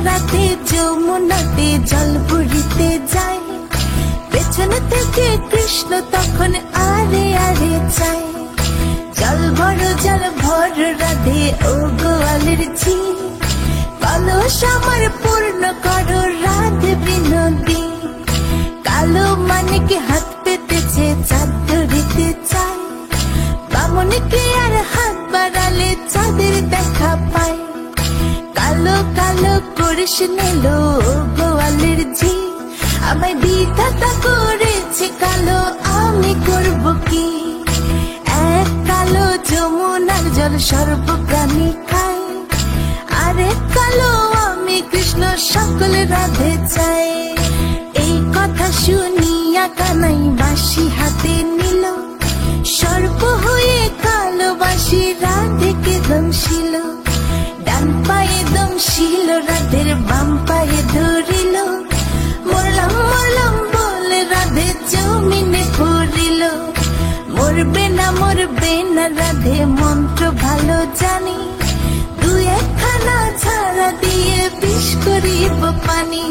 রাতে যমুনাতে জল ভরিতে যায়, পেছনে থেকে কৃষ্ণ তখন আরে আরে চায়। জল ভর রাধে ও গোয়ালের ঝি, কলস আমার পূর্ণ করো রাধে বিনোদী। কালো মানিকে হাত পেতেছে চাঁদ ধরিতে চায়, বামনকে আর হাত বাড়ালে চাঁদের দেখা পায়। কালো কালো করিস নিলো গোয়ালের ঝি, আমায় বিধাতা করেছে কালো, আমি করব কি? এক কালো যমুনার জল সর্বপ্রাণী খায়, আরেক কালো আমি কৃষ্ণ সকল রাধে চাই। এই কথা শুনিয়া কানাই বাঁশি হাতে নিল, সর্প হয়ে কালো বাঁশি রাধেকে দংশিল। ডান পায়ে দংশিল রাধের বাম পায়ে ধরিল, মরলাম মরলাম বলে রাধে জমিনে পড়িল। মরবে না রাধে মন্ত্র ভালো জানি, দু একখানা ছাড়া দিয়ে বিষ করিব পানি।